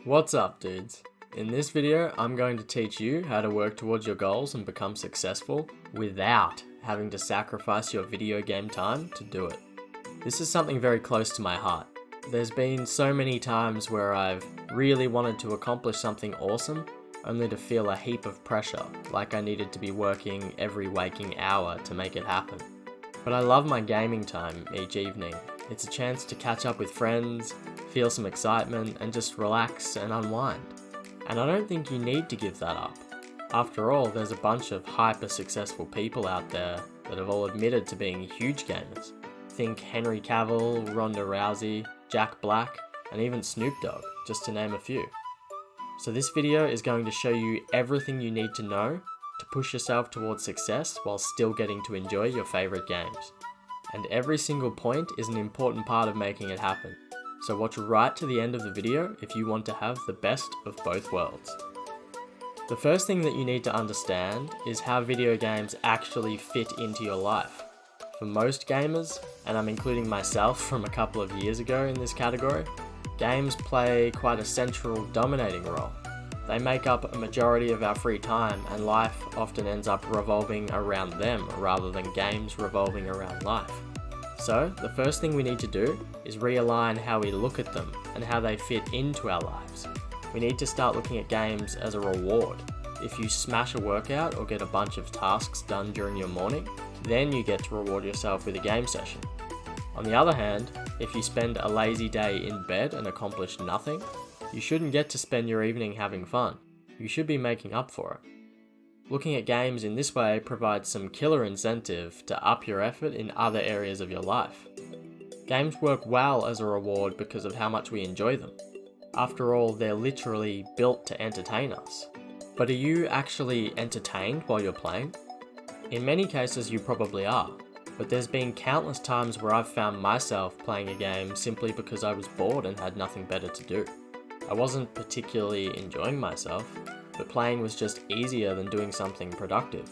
What's up, dudes? In this video, I'm going to teach you how to work towards your goals and become successful without having to sacrifice your video game time to do it. This is something very close to my heart. There's been so many times where I've really wanted to accomplish something awesome, only to feel a heap of pressure, like I needed to be working every waking hour to make it happen. But I love my gaming time each evening. It's a chance to catch up with friends, feel some excitement, and just relax and unwind. And I don't think you need to give that up. After all, there's a bunch of hyper successful people out there that have all admitted to being huge gamers. Think Henry Cavill, Ronda Rousey, Jack Black, and even Snoop Dogg, just to name a few. So this video is going to show you everything you need to know to push yourself towards success while still getting to enjoy your favorite games. And every single point is an important part of making it happen. So watch right to the end of the video if you want to have the best of both worlds. The first thing that you need to understand is how video games actually fit into your life. For most gamers, and I'm including myself from a couple of years ago in this category, games play quite a central, dominating role. They make up a majority of our free time, and life often ends up revolving around them rather than games revolving around life. So, the first thing we need to do is realign how we look at them and how they fit into our lives. We need to start looking at games as a reward. If you smash a workout or get a bunch of tasks done during your morning, then you get to reward yourself with a game session. On the other hand, if you spend a lazy day in bed and accomplish nothing, you shouldn't get to spend your evening having fun. You should be making up for it. Looking at games in this way provides some killer incentive to up your effort in other areas of your life. Games work well as a reward because of how much we enjoy them. After all, they're literally built to entertain us. But are you actually entertained while you're playing? In many cases you probably are, but there's been countless times where I've found myself playing a game simply because I was bored and had nothing better to do. I wasn't particularly enjoying myself, but playing was just easier than doing something productive.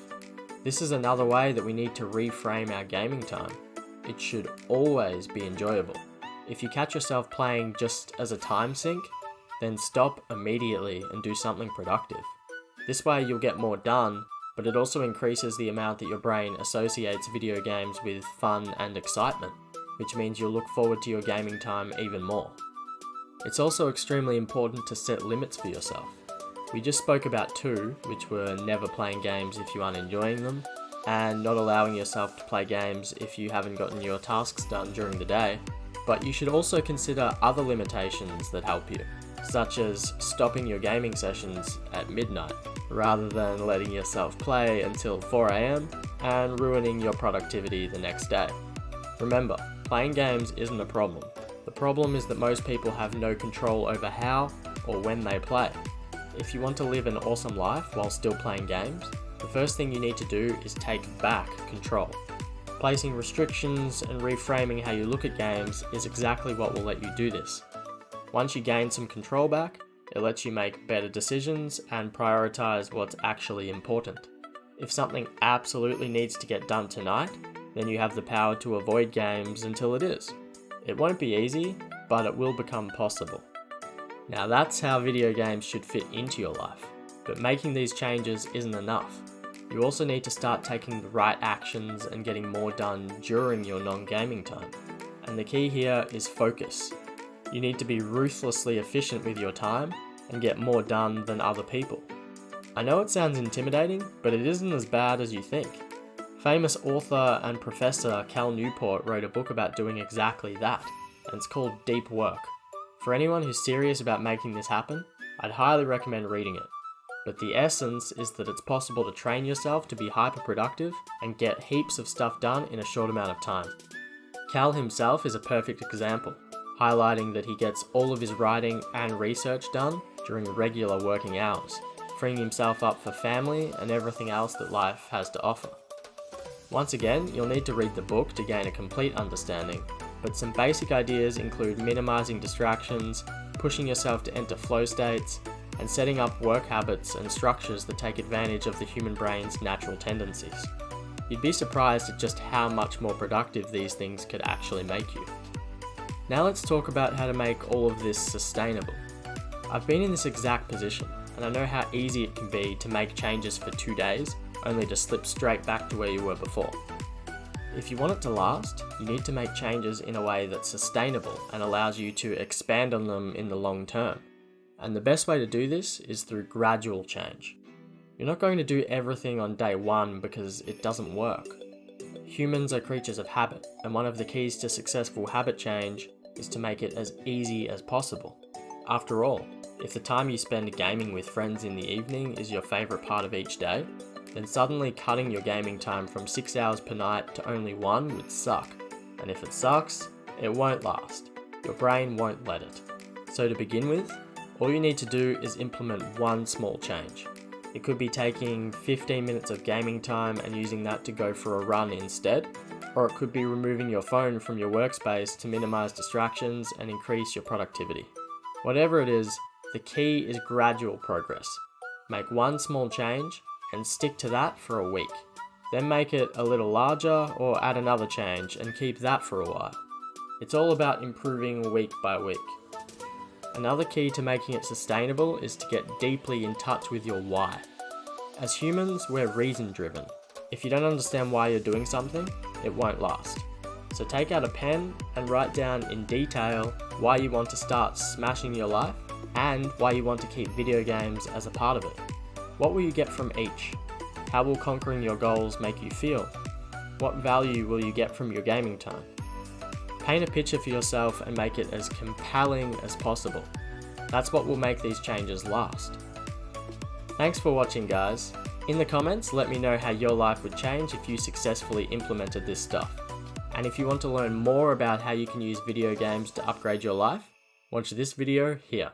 This is another way that we need to reframe our gaming time. It should always be enjoyable. If you catch yourself playing just as a time sink, then stop immediately and do something productive. This way you'll get more done, but it also increases the amount that your brain associates video games with fun and excitement, which means you'll look forward to your gaming time even more. It's also extremely important to set limits for yourself. We just spoke about two, which were never playing games if you aren't enjoying them, and not allowing yourself to play games if you haven't gotten your tasks done during the day. But you should also consider other limitations that help you, such as stopping your gaming sessions at midnight, rather than letting yourself play until 4 AM and ruining your productivity the next day. Remember, playing games isn't a problem. The problem is that most people have no control over how or when they play. If you want to live an awesome life while still playing games, the first thing you need to do is take back control. Placing restrictions and reframing how you look at games is exactly what will let you do this. Once you gain some control back, it lets you make better decisions and prioritize what's actually important. If something absolutely needs to get done tonight, then you have the power to avoid games until it is. It won't be easy, but it will become possible. Now that's how video games should fit into your life, but making these changes isn't enough. You also need to start taking the right actions and getting more done during your non-gaming time. And the key here is focus. You need to be ruthlessly efficient with your time and get more done than other people. I know it sounds intimidating, but it isn't as bad as you think. Famous author and professor Cal Newport wrote a book about doing exactly that, and it's called Deep Work. For anyone who's serious about making this happen, I'd highly recommend reading it. But the essence is that it's possible to train yourself to be hyper-productive and get heaps of stuff done in a short amount of time. Cal himself is a perfect example, highlighting that he gets all of his writing and research done during regular working hours, freeing himself up for family and everything else that life has to offer. Once again, you'll need to read the book to gain a complete understanding, but some basic ideas include minimizing distractions, pushing yourself to enter flow states, and setting up work habits and structures that take advantage of the human brain's natural tendencies. You'd be surprised at just how much more productive these things could actually make you. Now let's talk about how to make all of this sustainable. I've been in this exact position, and I know how easy it can be to make changes for 2 days, only to slip straight back to where you were before. If you want it to last, you need to make changes in a way that's sustainable and allows you to expand on them in the long term. And the best way to do this is through gradual change. You're not going to do everything on day one because it doesn't work. Humans are creatures of habit, and one of the keys to successful habit change is to make it as easy as possible. After all, if the time you spend gaming with friends in the evening is your favourite part of each day, then suddenly cutting your gaming time from 6 hours per night to only 1 would suck. And if it sucks, it won't last. Your brain won't let it. So to begin with, all you need to do is implement one small change. It could be taking 15 minutes of gaming time and using that to go for a run instead, or it could be removing your phone from your workspace to minimize distractions and increase your productivity. Whatever it is, the key is gradual progress. Make one small change and stick to that for a week. Then make it a little larger or add another change and keep that for a while. It's all about improving week by week. Another key to making it sustainable is to get deeply in touch with your why. As humans, we're reason driven. If you don't understand why you're doing something, it won't last. So take out a pen and write down in detail why you want to start smashing your life and why you want to keep video games as a part of it. What will you get from each? How will conquering your goals make you feel? What value will you get from your gaming time? Paint a picture for yourself and make it as compelling as possible. That's what will make these changes last. Thanks for watching, guys. In the comments, let me know how your life would change if you successfully implemented this stuff. And if you want to learn more about how you can use video games to upgrade your life, watch this video here.